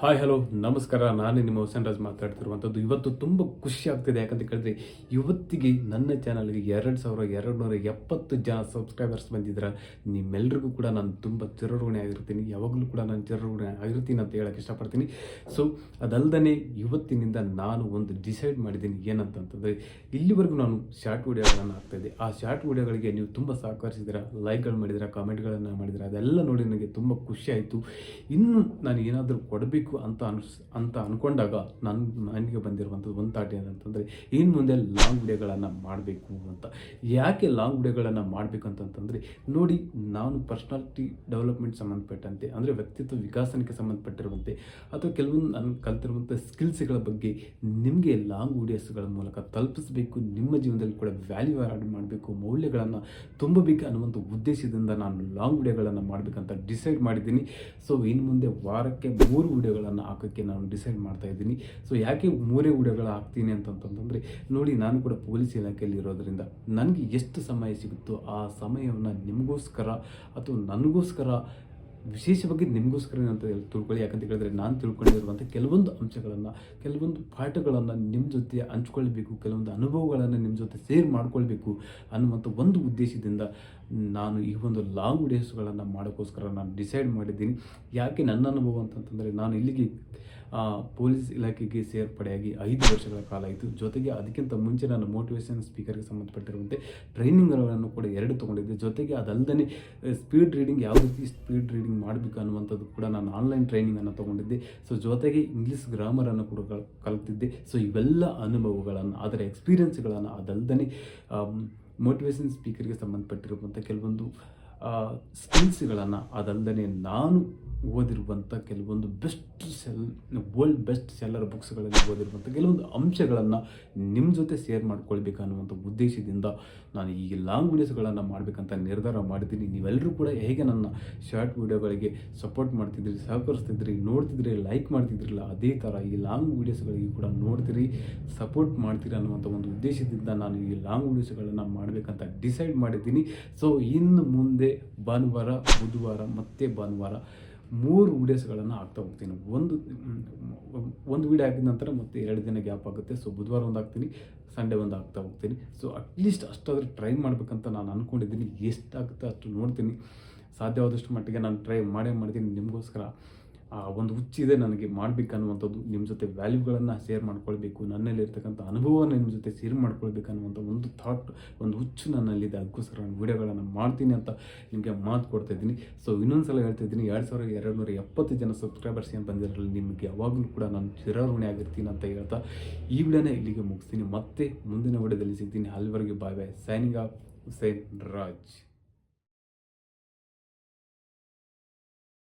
Hi hello ನಮಸ್ಕಾರ. ನಾನು ನಿಮ್ಮ ಹುಸೇನ್ ರಾಜ್ ಮಾತಾಡ್ತಿರುವಂಥದ್ದು. ಇವತ್ತು ತುಂಬ ಖುಷಿ ಆಗ್ತಿದೆ. ಯಾಕಂತ ಕೇಳಿದ್ರೆ ಇವತ್ತಿಗೆ ನನ್ನ ಚಾನಲ್ಗೆ 2270 ಜನ ಸಬ್ಸ್ಕ್ರೈಬರ್ಸ್ ಬಂದಿದ್ದಾರೆ. ನಿಮ್ಮೆಲ್ಲರಿಗೂ ಕೂಡ ನಾನು ತುಂಬ ಚಿರಋಣಿ ಆಗಿರ್ತೀನಿ. ಯಾವಾಗಲೂ ಕೂಡ ನಾನು ಚಿರಋಣಿ ಆಗಿರ್ತೀನಿ ಅಂತ ಹೇಳಕ್ಕೆ ಇಷ್ಟಪಡ್ತೀನಿ. ಸೊ ಅದಲ್ಲದೆ ಇವತ್ತಿನಿಂದ ನಾನು ಒಂದು ಡಿಸೈಡ್ ಮಾಡಿದ್ದೀನಿ. ಏನಂತಂದರೆ ಇಲ್ಲಿವರೆಗೂ ನಾನು ಶಾರ್ಟ್ ವಿಡಿಯೋಗಳನ್ನು ಹಾಕ್ತಾಯಿದ್ದೆ. ಆ ಶಾರ್ಟ್ ವಿಡಿಯೋಗಳಿಗೆ ನೀವು ತುಂಬ ಸಹಕರಿಸಿದ್ದೀರಾ, ಲೈಕ್ಗಳು ಮಾಡಿದ್ದೀರಾ, ಕಾಮೆಂಟ್ಗಳನ್ನು ಮಾಡಿದ್ದೀರಾ. ಅದೆಲ್ಲ ನೋಡಿ ನನಗೆ ತುಂಬ ಖುಷಿ ಆಯಿತು. ಇನ್ನು ನಾನು ಏನಾದರೂ ಕೊಡಬೇಕು ಅಂತ ಅಂದ್ಕೊಂಡಾಗ ನನಗೆ ಬಂದಿರುವಂಥದ್ದು ಒಂದು ಥಾಟ್ ಏನಂತಂದರೆ ಇನ್ನು ಮುಂದೆ ಲಾಂಗ್ ವಿಡಿಯೋಗಳನ್ನು ಮಾಡಬೇಕು ಅಂತ. ಯಾಕೆ ಲಾಂಗ್ ವಿಡಿಯೋಗಳನ್ನು ಮಾಡಬೇಕು ಅಂತಂತಂದರೆ, ನೋಡಿ, ನಾನು ಪರ್ಸ್ನಾಲಿಟಿ ಡೆವಲಪ್ಮೆಂಟ್ ಸಂಬಂಧಪಟ್ಟಂತೆ, ಅಂದರೆ ವ್ಯಕ್ತಿತ್ವ ವಿಕಾಸನಕ್ಕೆ ಸಂಬಂಧಪಟ್ಟಿರುವಂತೆ ಅಥವಾ ಕೆಲವೊಂದು ನಾನು ಕಲಿತಿರುವಂಥ ಸ್ಕಿಲ್ಸ್ಗಳ ಬಗ್ಗೆ ನಿಮಗೆ ಲಾಂಗ್ ವಿಡಿಯೋಸ್ಗಳ ಮೂಲಕ ತಲುಪಿಸಬೇಕು. ನಿಮ್ಮ ಜೀವನದಲ್ಲಿ ಕೂಡ ವ್ಯಾಲ್ಯೂ ಆ್ಯಡ್ ಮಾಡಬೇಕು, ಮೌಲ್ಯಗಳನ್ನು ತುಂಬಬೇಕು ಅನ್ನುವಂಥ ಉದ್ದೇಶದಿಂದ ನಾನು ಲಾಂಗ್ ವಿಡಿಯೋಗಳನ್ನು ಮಾಡಬೇಕಂತ ಡಿಸೈಡ್ ಮಾಡಿದ್ದೀನಿ. ಸೊ ಇನ್ನು ಮುಂದೆ ವಾರಕ್ಕೆ 3 ವಿಡಿಯೋಗಳನ್ನು ಹಾಕೋಕ್ಕೆ ನಾನು ಡಿಸೈಡ್ ಮಾಡ್ತಾ ಇದ್ದೀನಿ. ಸೊ ಯಾಕೆ 3 ವಿಡಿಯೋಗಳು ಹಾಕ್ತೀನಿ ಅಂತಂತಂದರೆ, ನೋಡಿ, ನಾನು ಕೂಡ ಪೊಲೀಸ್ ಇಲಾಖೆಯಲ್ಲಿ ಇರೋದರಿಂದ ನನಗೆ ಎಷ್ಟು ಸಮಯ ಸಿಗುತ್ತೋ ಆ ಸಮಯವನ್ನು ನಿಮಗೋಸ್ಕರ ಅಥವಾ ನನಗೋಸ್ಕರ, ವಿಶೇಷವಾಗಿ ನಿಮಗೋಸ್ಕರ ಅಂತ ತಿಳ್ಕೊಳ್ಳಿ. ಯಾಕಂತ ಹೇಳಿದ್ರೆ ನಾನು ತಿಳ್ಕೊಂಡಿರುವಂಥ ಕೆಲವೊಂದು ಅಂಶಗಳನ್ನು, ಕೆಲವೊಂದು ಪಾಠಗಳನ್ನು ನಿಮ್ಮ ಜೊತೆ ಹಂಚ್ಕೊಳ್ಬೇಕು, ಕೆಲವೊಂದು ಅನುಭವಗಳನ್ನು ನಿಮ್ಮ ಜೊತೆ ಶೇರ್ ಮಾಡ್ಕೊಳ್ಬೇಕು ಅನ್ನುವಂಥ ಒಂದು ಉದ್ದೇಶದಿಂದ ನಾನು ಈ ಒಂದು ಲಾಂಗ್ ವಿಡಿಯೋಸ್ಗಳನ್ನು ಮಾಡೋಕ್ಕೋಸ್ಕರ ನಾನು ಡಿಸೈಡ್ ಮಾಡಿದ್ದೀನಿ. ಯಾಕೆ ನನ್ನ ಅನುಭವ ಅಂತಂತಂದರೆ, ನಾನು ಇಲ್ಲಿಗೆ ಪೊಲೀಸ್ ಇಲಾಖೆಗೆ ಸೇರ್ಪಡೆಯಾಗಿ 5 ವರ್ಷಗಳ ಕಾಲ ಆಯಿತು. ಜೊತೆಗೆ ಅದಕ್ಕಿಂತ ಮುಂಚೆ ನಾನು ಮೋಟಿವೇಶನ್ ಸ್ಪೀಕರ್ಗೆ ಸಂಬಂಧಪಟ್ಟಿರುವಂತೆ ಟ್ರೈನಿಂಗ್ಗಳನ್ನು ಕೂಡ 2 ತೊಗೊಂಡಿದ್ದೆ. ಜೊತೆಗೆ ಅದಲ್ಲದೆ ಸ್ಪೀಡ್ ರೀಡಿಂಗ್, ಯಾವ ರೀತಿ ಸ್ಪೀಡ್ ರೀಡಿಂಗ್ ಮಾಡಬೇಕು ಅನ್ನುವಂಥದ್ದು ಕೂಡ ನಾನು ಆನ್ಲೈನ್ ಟ್ರೈನಿಂಗನ್ನು ತೊಗೊಂಡಿದ್ದೆ. ಸೊ ಜೊತೆಗೆ ಇಂಗ್ಲೀಷ್ ಗ್ರಾಮರನ್ನು ಕೂಡ ಕಲಿತಿದ್ದೆ. ಸೊ ಇವೆಲ್ಲ ಅನುಭವಗಳನ್ನು, ಅದರ ಎಕ್ಸ್ಪೀರಿಯನ್ಸ್ಗಳನ್ನು, ಅದಲ್ಲದೆ ಮೋಟಿವೇಶನ್ ಸ್ಪೀಕರ್ಗೆ ಸಂಬಂಧಪಟ್ಟಿರುವಂಥ ಕೆಲವೊಂದು ಸ್ಕಿಲ್ಸ್ಗಳನ್ನು, ಅದಲ್ಲದೆ ನಾನು ಓದಿರುವಂಥ ಕೆಲವೊಂದು ವರ್ಲ್ಡ್ ಬೆಸ್ಟ್ ಸೆಲ್ಲರ್ ಬುಕ್ಸ್ಗಳಲ್ಲಿ ಓದಿರುವಂಥ ಕೆಲವೊಂದು ಅಂಶಗಳನ್ನು ನಿಮ್ಮ ಜೊತೆ ಶೇರ್ ಮಾಡ್ಕೊಳ್ಬೇಕು ಅನ್ನುವಂಥ ಉದ್ದೇಶದಿಂದ ನಾನು ಈ ಲಾಂಗ್ ವೀಡಿಯೋಸ್ಗಳನ್ನು ಮಾಡಬೇಕಂತ ನಿರ್ಧಾರ ಮಾಡಿದ್ದೀನಿ. ನೀವೆಲ್ಲರೂ ಕೂಡ ಹೇಗೆ ನನ್ನ ಶಾರ್ಟ್ ವೀಡಿಯೋಗಳಿಗೆ ಸಪೋರ್ಟ್ ಮಾಡ್ತಿದ್ರಿ, ಸಹಕರಿಸ್ತಿದ್ರಿ, ನೋಡ್ತಿದ್ರಿ, ಲೈಕ್ ಮಾಡ್ತಿದ್ರಿಲ್ಲ, ಅದೇ ಥರ ಈ ಲಾಂಗ್ ವೀಡಿಯೋಸ್ಗಳಿಗೆ ಕೂಡ ನೋಡ್ತೀರಿ, ಸಪೋರ್ಟ್ ಮಾಡ್ತೀರಿ ಅನ್ನುವಂಥ ಒಂದು ಉದ್ದೇಶದಿಂದ ನಾನು ಈ ಲಾಂಗ್ ವೀಡಿಯೋಸ್ಗಳನ್ನು ಮಾಡಬೇಕಂತ ಡಿಸೈಡ್ ಮಾಡಿದ್ದೀನಿ. ಸೊ ಇನ್ನು ಮುಂದೆ ಭಾನುವಾರ, ಬುಧವಾರ ಮತ್ತು ಭಾನುವಾರ 3 ವೀಡಿಯೋಸ್ಗಳನ್ನು ಹಾಕ್ತಾ ಹೋಗ್ತೀನಿ. ಒಂದು ವೀಡಿಯೋ ಹಾಕಿದ ನಂತರ ಮತ್ತೆ 2 ದಿನ ಗ್ಯಾಪ್ ಆಗುತ್ತೆ. ಸೊ ಬುಧವಾರ ಒಂದು ಹಾಕ್ತೀನಿ, ಸಂಡೇ ಒಂದು ಹಾಕ್ತಾ ಹೋಗ್ತೀನಿ. ಸೊ ಅಟ್ಲೀಸ್ಟ್ ಅಷ್ಟಾದರೂ ಟ್ರೈ ಮಾಡಬೇಕಂತ ನಾನು ಅಂದ್ಕೊಂಡಿದ್ದೀನಿ. ಎಷ್ಟಾಗುತ್ತೆ ಅಷ್ಟು ನೋಡ್ತೀನಿ. ಸಾಧ್ಯವಾದಷ್ಟು ಮಟ್ಟಿಗೆ ನಾನು ಟ್ರೈ ಮಾಡ್ತೀನಿ. ನಿಮಗೋಸ್ಕರ ಒಂದು ಹುಚ್ಚಿದೆ ನನಗೆ ಮಾಡಬೇಕನ್ನುವಂಥದ್ದು. ನಿಮ್ಮ ಜೊತೆ ವ್ಯಾಲ್ಯೂಗಳನ್ನು ಶೇರ್ ಮಾಡ್ಕೊಳ್ಬೇಕು, ನನ್ನಲ್ಲಿರ್ತಕ್ಕಂಥ ಅನುಭವವನ್ನು ನಿಮ್ಮ ಜೊತೆ ಶೇರ್ ಮಾಡ್ಕೊಳ್ಬೇಕು ಅನ್ನುವಂಥ ಒಂದು ಥಾಟ್, ಒಂದು ಹುಚ್ಚು ನನ್ನಲ್ಲಿದೆ. ಅದಕ್ಕೋಸ್ಕರ ನಾನು ವೀಡಿಯೋಗಳನ್ನು ಮಾಡ್ತೀನಿ ಅಂತ ನಿಮಗೆ ಮಾತು ಕೊಡ್ತಾಯಿದ್ದೀನಿ. ಸೊ ಇನ್ನೊಂದು ಸಲ ಹೇಳ್ತಾಯಿದ್ದೀನಿ, 2270 ಜನ ಸಬ್ಸ್ಕ್ರೈಬರ್ಸ್ ಏನು ಬಂದಿರಲಿ, ನಿಮಗೆ ಯಾವಾಗಲೂ ಕೂಡ ನಾನು ಚಿರಋಣಿ ಆಗಿರ್ತೀನಿ ಅಂತ ಹೇಳ್ತಾ ಈ ವಿಡಿಯೋನ ಇಲ್ಲಿಗೆ ಮುಗಿಸ್ತೀನಿ. ಮತ್ತೆ ಮುಂದಿನ ವಿಡಿಯೋದಲ್ಲಿ ಸಿಗ್ತೀನಿ. ಅಲ್ಲಿವರೆಗೆ bye bye. Signing off, Hussain Raj.